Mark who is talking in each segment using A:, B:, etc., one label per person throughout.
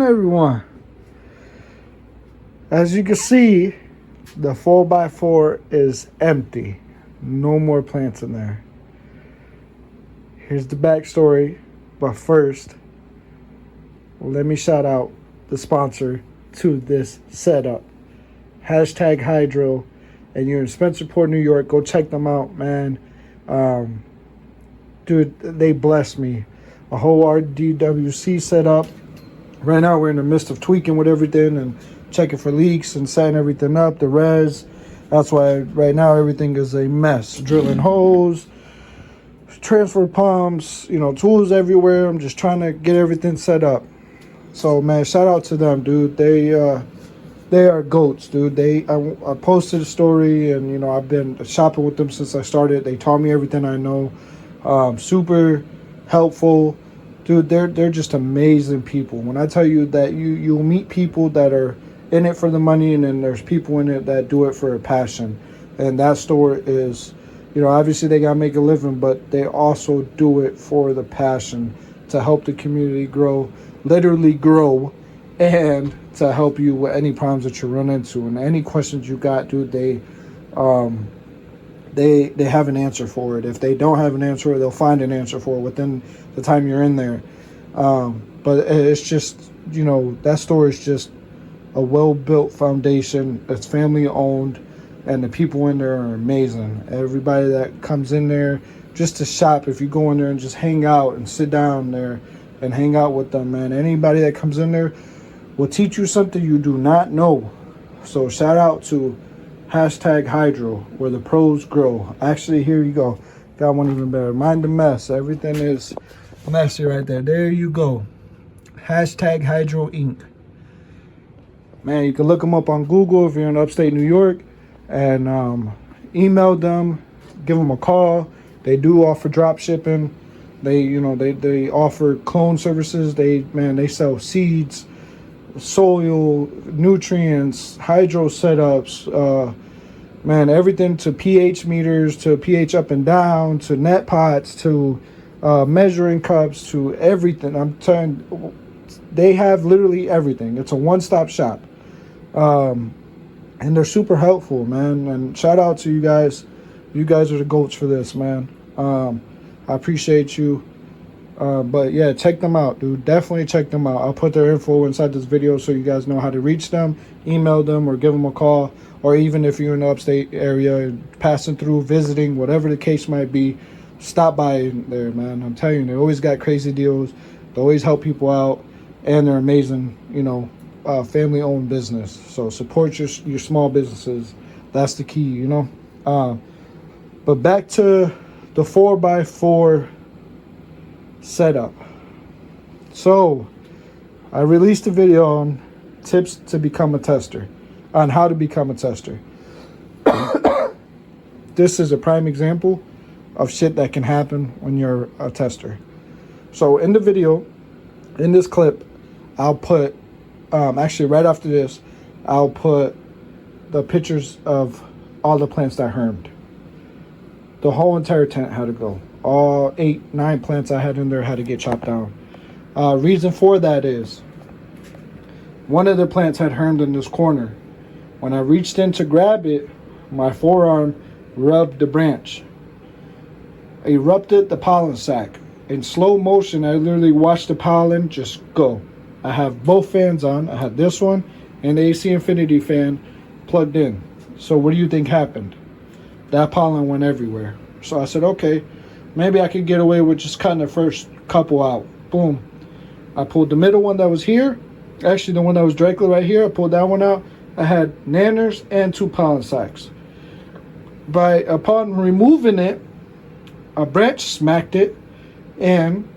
A: everyone. As you can see, the 4x4 is empty. No more plants in there. Here's the backstory, but first, let me shout out the sponsor to this setup. Hashtag Hydro, and you're in Spencerport, New York. Go check them out, man. Dude, they blessed me. A whole RDWC setup. Right now, we're in the midst of tweaking with everything and checking for leaks and setting everything up. The res. That's why right now everything is a mess. Drilling holes, transfer pumps, tools everywhere. I'm just trying to get everything set up. So, man, shout out to them, dude. They are goats, dude. I posted a story, and I've been shopping with them since I started. They taught me everything I know. Super helpful, dude. They're just amazing people. When I tell you that you'll meet people that are in it for the money, and then there's people in it that do it for a passion. And that store is, obviously they gotta make a living, but they also do it for the passion to help the community grow, literally grow, and to help you with any problems that you run into and any questions you got, dude. They have an answer for it. If they don't have an answer, they'll find an answer for it within the time you're in there. But it's just, that store is just a well-built foundation. It's family owned, and the people in there are amazing. Everybody that comes in there just to shop, if you go in there and just hang out and sit down there and hang out with them, man, anybody that comes in there will teach you something you do not know. So shout out to Hashtag Hydro, where the pros grow. Actually, here you go. Got one even better. Mind the mess. Everything is messy right there. There you go. Hashtag Hydro Inc. Man, you can look them up on Google if you're in upstate New York, and email them, give them a call. They do offer drop shipping. They offer clone services. They sell seeds, soil, nutrients, hydro setups, everything to pH meters, to pH up and down, to net pots, to measuring cups, to everything. I'm telling you, they have literally everything. It's a one-stop shop. And they're super helpful, man. And shout out to you guys. You guys are the goats for this, man. I appreciate you. But yeah, check them out, dude. Definitely check them out. I'll put their info inside this video so you guys know how to reach them, email them, or give them a call. Or even if you're in the upstate area, passing through, visiting, whatever the case might be, stop by there, man. I'm telling you, they always got crazy deals. They always help people out, and they're amazing, family-owned business. So support your small businesses. That's the key, But back to the 4x4 setup. So I released a video on tips to become a tester, on how to become a tester. This is a prime example of shit that can happen when you're a tester. So in the video, in this clip, I'll put actually right after this, I'll put the pictures of all the plants that hermed. The whole entire tent had to go. All 8-9 plants I had in there had to get chopped down. Reason for that is one of the plants had hermed in this corner. When I reached in to grab it, my forearm rubbed the branch. Erupted the pollen sac. In slow motion, I literally watched the pollen just go. I have both fans on. I had this one and the AC Infinity fan plugged in. So what do you think happened? That pollen went everywhere. So I said, okay, maybe I could get away with just cutting the first couple out. Boom. I pulled the middle one that was here. Actually, the one that was directly right here, I pulled that one out. I had nanners and 2 pollen sacs. Upon removing it, a branch smacked it and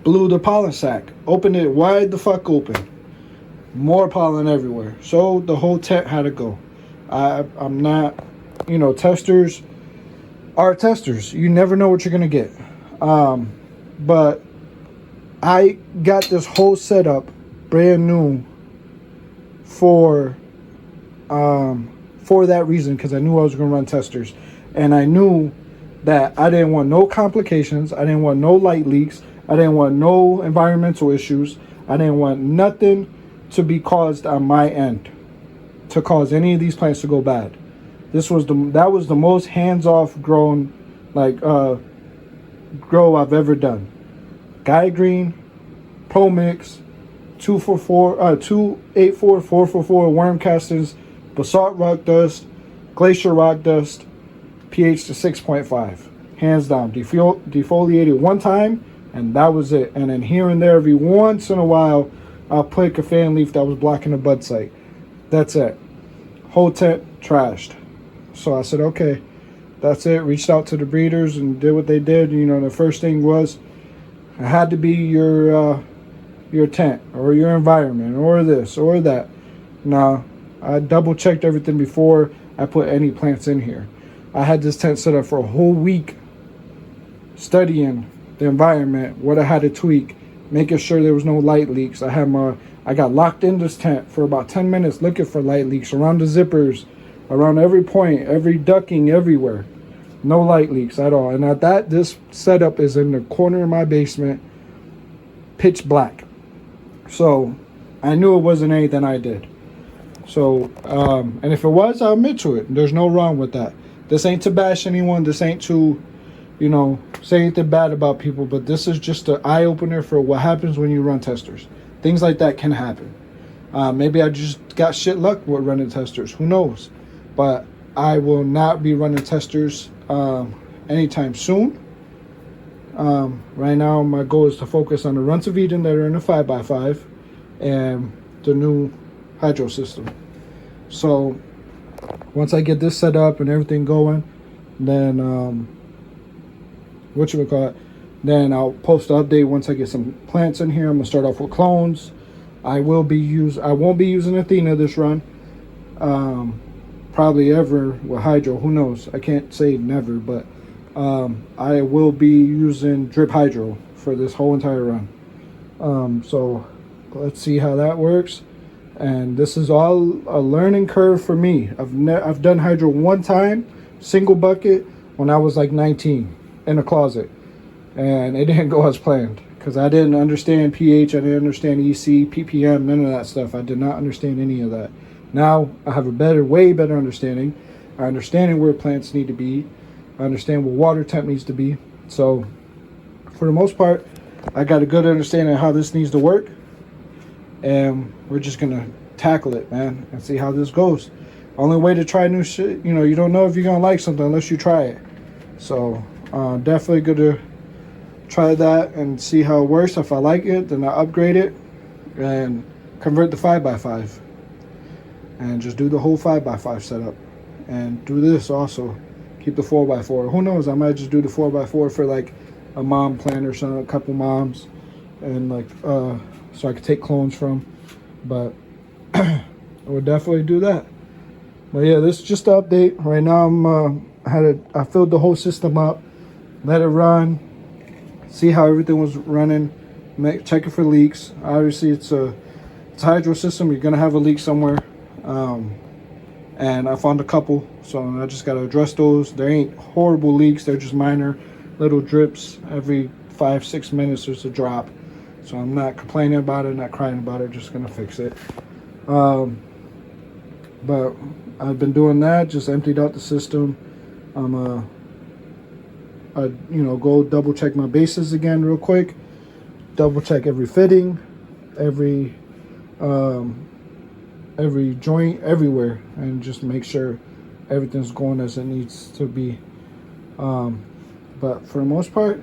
A: blew the pollen sac. Opened it wide the fuck open. More pollen everywhere. So the whole tent had to go. I'm not, testers are testers. You never know what you're going to get. But I got this whole setup brand new for that reason, because I knew I was going to run testers. And I knew that I didn't want no complications. I didn't want no light leaks. I didn't want no environmental issues. I didn't want nothing to be caused on my end to cause any of these plants to go bad. That was the most hands-off grown grow I've ever done. Guy Green, Pro Mix, 284, 444 worm castings, basalt rock dust, glacier rock dust, pH to 6.5. Hands down. Defoliated one time, and that was it. And then here and there, every once in a while, I'll put a fan leaf that was blocking the bud site. That's it. Whole tent trashed. So I said, okay, that's it. Reached out to the breeders and did what they did. You know, the first thing was, it had to be your tent or your environment or this or that. Now, I double checked everything before I put any plants in here. I had this tent set up for a whole week, studying the environment, what I had to tweak, making sure there was no light leaks. I got locked in this tent for about 10 minutes looking for light leaks around the zippers, around every point, every ducking, everywhere. No light leaks at all. And at that, this setup is in the corner of my basement, pitch black. So I knew it wasn't anything I did. So, and if it was, I'll admit to it. There's no wrong with that. This ain't to bash anyone. This ain't to, say anything bad about people. But this is just an eye-opener for what happens when you run testers. Things like that can happen. Maybe I just got shit luck with running testers. Who knows? But I will not be running testers anytime soon. Right now, my goal is to focus on the Runts of Eden that are in the 5x5 and the new hydro system. So once I get this set up and everything going, then then I'll post an update once I get some plants in here. I'm gonna start off with clones. I won't be using Athena this run. Probably ever with hydro, who knows? I can't say never, but I will be using drip hydro for this whole entire run. So let's see how that works. And this is all a learning curve for me. I've done hydro one time, single bucket, when I was like 19 in a closet, and it didn't go as planned because I didn't understand pH, I didn't understand EC, ppm, none of that stuff. I did not understand any of that. Now I have a way better understanding. I understand where plants need to be. I understand what water temp needs to be. So for the most part, I got a good understanding of how this needs to work. And we're just going to tackle it, man, and see how this goes. Only way to try new shit, you don't know if you're going to like something unless you try it. So definitely going to try that and see how it works. If I like it, then I upgrade it and convert the 5x5. And just do the whole 5x5 setup. And do this also. Keep the 4x4. Who knows? I might just do the 4x4 for like a mom plant or something, a couple moms. And like, so I could take clones from. But I would definitely do that. But yeah, this is just the update. Right now I filled the whole system up. Let it run. See how everything was running. Check it for leaks. Obviously, it's a hydro system. You're going to have a leak somewhere. And I found a couple, so I just got to address those. There ain't horrible leaks. They're just minor little drips. Every 5-6 minutes there's a drop. So I'm not complaining about it, not crying about it, just going to fix it. But I've been doing that, just emptied out the system. I go double check my bases again real quick. Double check every fitting, every joint, everywhere, and just make sure everything's going as it needs to be. But for the most part,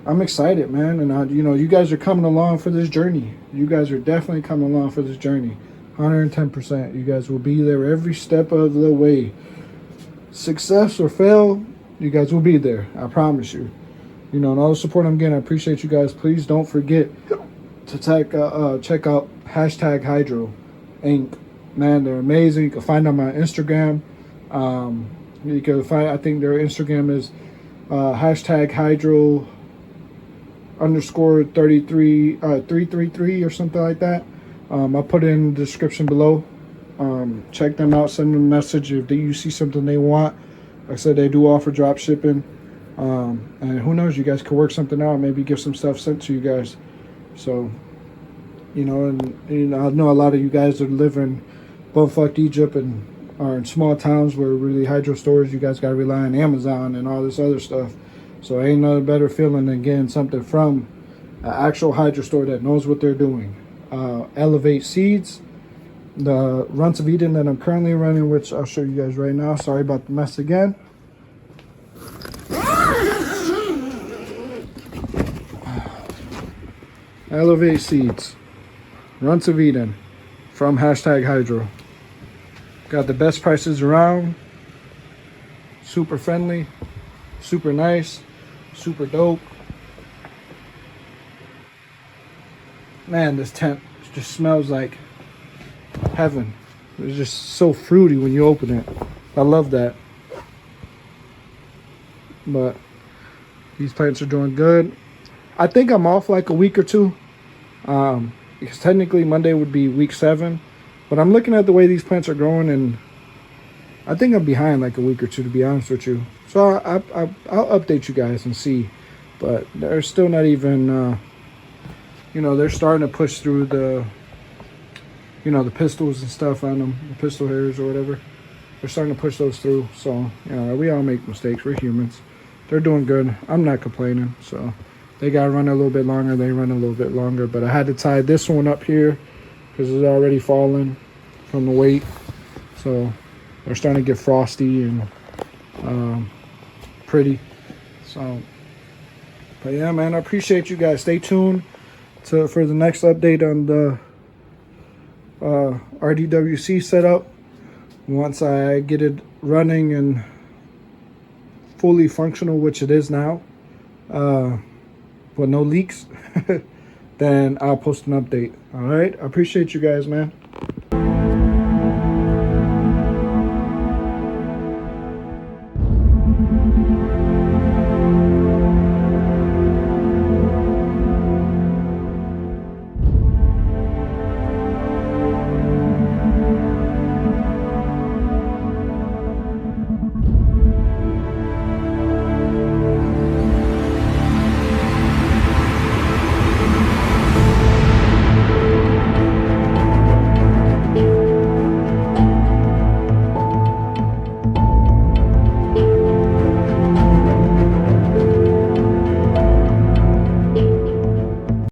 A: I'm excited, man. And you guys are coming along for this journey. You guys are definitely coming along for this journey. 110%. You guys will be there every step of the way. Success or fail, you guys will be there. I promise you. And all the support I'm getting, I appreciate you guys. Please don't forget to check out #Hydro Inc. Man, they're amazing. You can find them on Instagram. You can find, I think their Instagram is #Hydro _333 or something like that. I'll put it in the description below. Check them out, send them a message if you see something they want. Like I said, they do offer drop shipping. And who knows, you guys could work something out, maybe get some stuff sent to you guys. So You know, and you know, I know a lot of you guys that live in bumfuck Egypt and are in small towns where really hydro storage, you guys got to rely on Amazon and all this other stuff. So ain't no better feeling than getting something from an actual hydro store that knows what they're doing. Elevate Seeds, the Runts of Eden that I'm currently running, which I'll show you guys right now. Sorry about the mess again. Elevate Seeds, Runts of Eden, from #Hydro. Got the best prices around. Super friendly, super nice, super dope. Man, this tent just smells like heaven. It's just so fruity when you open it. I love that. But these plants are doing good. I think I'm off like a week or two. Because technically Monday would be week 7. But I'm looking at the way these plants are growing, and I think I'm behind like a week or two, to be honest with you. So I'll update you guys and see. But they're still not even... you know, they're starting to push through the, you know, the pistils and stuff on them, the pistil hairs or whatever. They're starting to push those through. So, you know, we all make mistakes. We're humans. They're doing good. I'm not complaining. So, they got to run a little bit longer. They run a little bit longer. But I had to tie this one up here because it's already fallen from the weight. So, they're starting to get frosty and pretty. So, but yeah, man, I appreciate you guys. Stay tuned for the next update on the RDWC setup. Once I get it running and fully functional, which it is now, with no leaks, then I'll post an update. All right, I appreciate you guys, man.